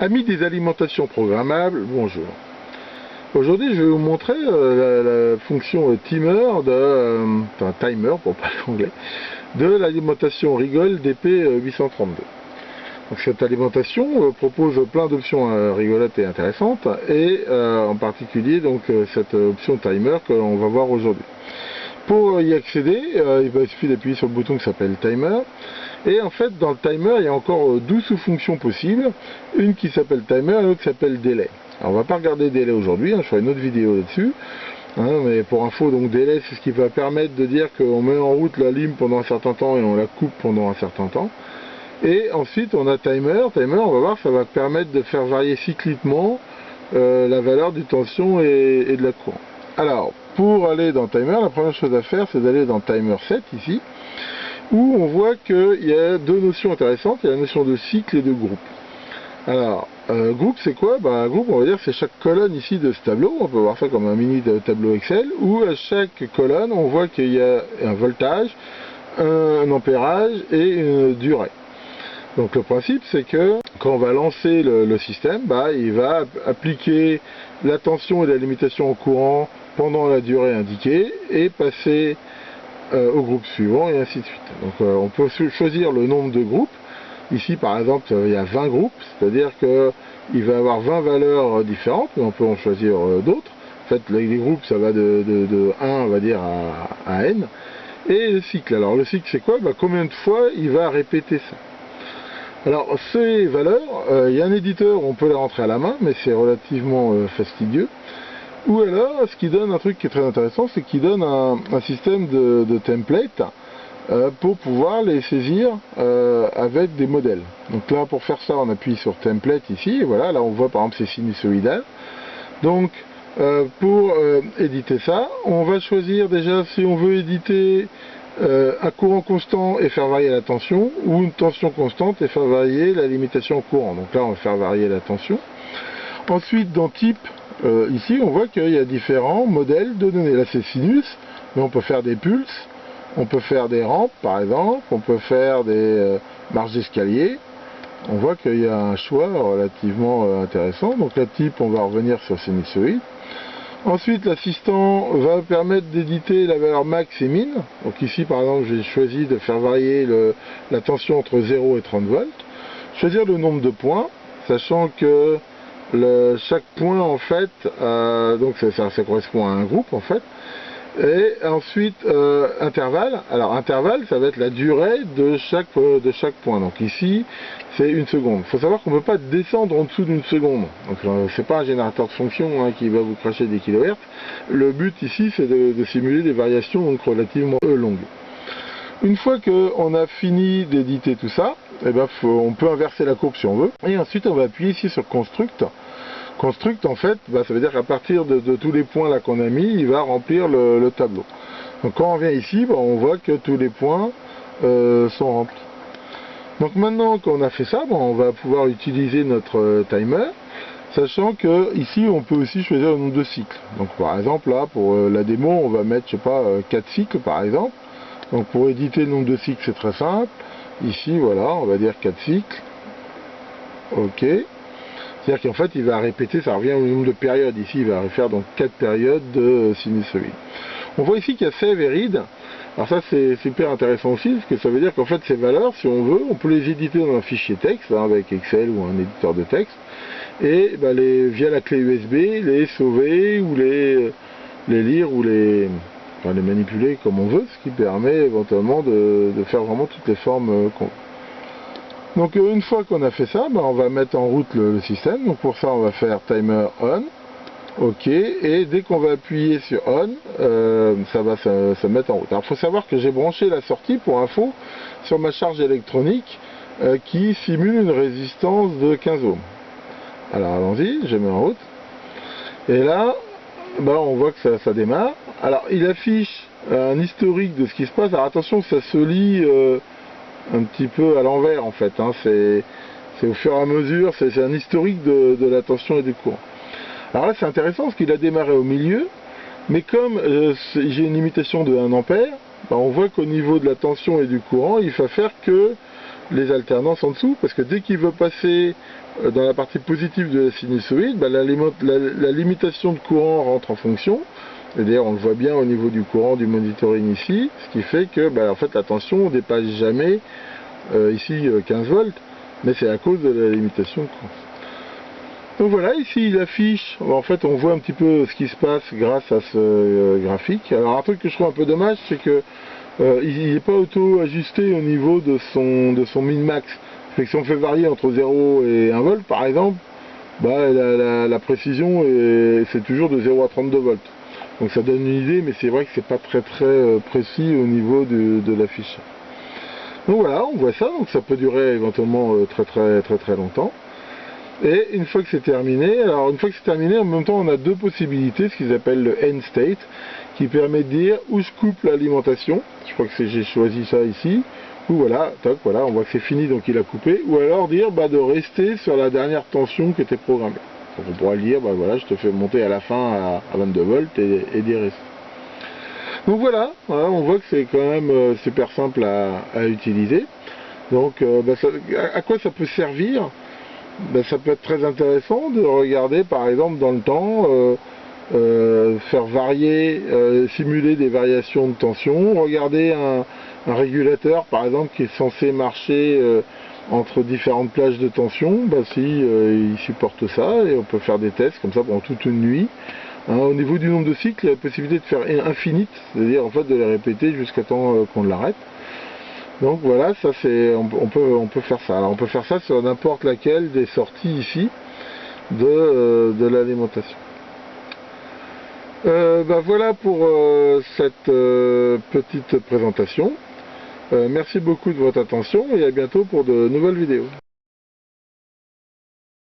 Amis des alimentations programmables, bonjour. Aujourd'hui, je vais vous montrer la fonction timer enfin timer pour parler anglais, de l'alimentation Rigol DP832. Donc cette alimentation propose plein d'options rigolotes et intéressantes, et en particulier donc cette option timer que l'on va voir aujourd'hui. Pour y accéder, il suffit d'appuyer sur le bouton qui s'appelle timer. Et en fait, dans le timer, il y a encore 12 sous-fonctions possibles. Une qui s'appelle timer et l'autre qui s'appelle délai. Alors, on va pas regarder délai aujourd'hui, je ferai une autre vidéo là-dessus. Mais pour info, donc délai, c'est ce qui va permettre de dire qu'on met en route la lime pendant un certain temps et on la coupe pendant un certain temps. Et ensuite, on a timer. Timer, on va voir, ça va permettre de faire varier cycliquement la valeur du tension et de la courant. Alors, pour aller dans timer, la première chose à faire, c'est d'aller dans timer 7 ici, où on voit qu'il y a deux notions intéressantes. Il y a la notion de cycle et de groupe. Alors, groupe, c'est quoi? Un groupe, on va dire, c'est chaque colonne ici de ce tableau. On peut voir ça comme un mini tableau Excel, où à chaque colonne, on voit qu'il y a un voltage, un ampérage et une durée. Donc le principe, c'est que quand on va lancer le système, il va appliquer la tension et la limitation en courant pendant la durée indiquée et passer au groupe suivant et ainsi de suite. Donc on peut choisir le nombre de groupes. Ici par exemple il y a 20 groupes, c'est-à-dire qu'il va y avoir 20 valeurs différentes, mais on peut en choisir d'autres. En fait les groupes ça va de 1 on va dire à n. Et le cycle, alors le cycle c'est quoi? Combien de fois il va répéter ça? Alors ces valeurs, il y a un éditeur où on peut les rentrer à la main, mais c'est relativement fastidieux. Ou alors, ce qui donne un truc qui est très intéressant, c'est qu'il donne un système de template pour pouvoir les saisir avec des modèles. Donc là, pour faire ça, on appuie sur template ici, et voilà, là on voit par exemple c'est sinusoïdal. Donc, pour éditer ça, on va choisir déjà si on veut éditer un courant constant et faire varier la tension, ou une tension constante et faire varier la limitation en courant. Donc là, on va faire varier la tension. Ensuite, dans type, ici, on voit qu'il y a différents modèles de données. Là, c'est sinus, mais on peut faire des pulses, on peut faire des rampes, par exemple, on peut faire des marches d'escalier. On voit qu'il y a un choix relativement intéressant. Donc, la type, on va revenir sur sinusoïde. Ensuite, l'assistant va permettre d'éditer la valeur max et min. Donc ici, par exemple, j'ai choisi de faire varier la tension entre 0 et 30 volts. Choisir le nombre de points, sachant que chaque point, en fait, donc ça correspond à un groupe, en fait. Et ensuite, intervalle. Alors, intervalle, ça va être la durée de chaque point. Donc ici, c'est 1 seconde. Il faut savoir qu'on ne peut pas descendre en dessous d'1 seconde. Donc, c'est pas un générateur de fonction qui va vous cracher des kilohertz. Le but ici, c'est de simuler des variations donc relativement longues. Une fois qu'on a fini d'éditer tout ça, on peut inverser la courbe si on veut. Et ensuite, on va appuyer ici sur Construct. Construct, en fait, ça veut dire qu'à partir de tous les points là qu'on a mis, il va remplir le tableau. Donc quand on vient ici, on voit que tous les points sont remplis. Donc maintenant qu'on a fait ça, on va pouvoir utiliser notre timer, sachant que ici on peut aussi choisir le nombre de cycles. Donc par exemple là, pour la démo, on va mettre, je sais pas, 4 cycles par exemple. Donc pour éditer le nombre de cycles, c'est très simple. Ici, voilà, on va dire 4 cycles. OK. C'est-à-dire qu'en fait, il va répéter, ça revient au nombre de périodes. Ici, il va faire donc 4 périodes de sinusoïde. On voit ici qu'il y a save et read. Alors ça, c'est super intéressant aussi, parce que ça veut dire qu'en fait, ces valeurs, si on veut, on peut les éditer dans un fichier texte, avec Excel ou un éditeur de texte, et via la clé USB, les sauver, ou les lire, ou les manipuler comme on veut, ce qui permet éventuellement de faire vraiment toutes les formes qu'on veut. Donc une fois qu'on a fait ça, on va mettre en route le système. Donc pour ça, on va faire timer on, OK, et dès qu'on va appuyer sur on, ça va se mettre en route. Alors il faut savoir que j'ai branché la sortie pour info sur ma charge électronique qui simule une résistance de 15 ohms. Alors allons-y, je mets en route. Et là, on voit que ça démarre. Alors il affiche un historique de ce qui se passe. Alors attention, ça se lit un petit peu à l'envers en fait, c'est au fur et à mesure, c'est un historique de la tension et du courant. Alors là c'est intéressant parce qu'il a démarré au milieu, mais comme j'ai une limitation de 1 ampère, on voit qu'au niveau de la tension et du courant, il va faire que les alternances en dessous, parce que dès qu'il veut passer dans la partie positive de la sinusoïde, bah, la limitation de courant rentre en fonction. Et d'ailleurs on le voit bien au niveau du courant du monitoring ici, ce qui fait que bah, en fait la tension ne dépasse jamais ici 15 volts, mais c'est à cause de la limitation de courant. Donc voilà, ici il affiche, en fait on voit un petit peu ce qui se passe grâce à ce graphique. Alors un truc que je trouve un peu dommage, c'est que il n'est pas auto-ajusté au niveau de son min-max. Fait que si on fait varier entre 0 et 1 volt par exemple, bah, la précision c'est toujours de 0 à 32 volts. Donc ça donne une idée, mais c'est vrai que c'est pas très précis au niveau de l'affichage. Donc voilà, on voit ça, donc ça peut durer éventuellement très longtemps. Et une fois que c'est terminé, alors une fois que c'est terminé, en même temps on a deux possibilités, ce qu'ils appellent le end state, qui permet de dire où je coupe l'alimentation. Je crois que j'ai choisi ça ici. Ou voilà, toc, voilà, on voit que c'est fini, donc il a coupé. Ou alors dire bah, de rester sur la dernière tension qui était programmée. Donc on pourra dire, bah voilà, je te fais monter à la fin à 22 volts et d'y rester. Donc voilà, on voit que c'est quand même super simple à utiliser. Donc bah, à quoi ça peut servir? Ben, ça peut être très intéressant de regarder par exemple dans le temps, faire varier, simuler des variations de tension, regarder un régulateur par exemple qui est censé marcher entre différentes plages de tension, ben, si il supporte ça, et on peut faire des tests comme ça pendant toute une nuit. Au niveau du nombre de cycles, il y a la possibilité de faire infinite, c'est-à-dire en fait de les répéter jusqu'à temps qu'on l'arrête. Donc voilà, ça c'est, on peut faire ça. Alors on peut faire ça sur n'importe laquelle des sorties ici de l'alimentation. Bah voilà pour cette petite présentation. Merci beaucoup de votre attention et à bientôt pour de nouvelles vidéos.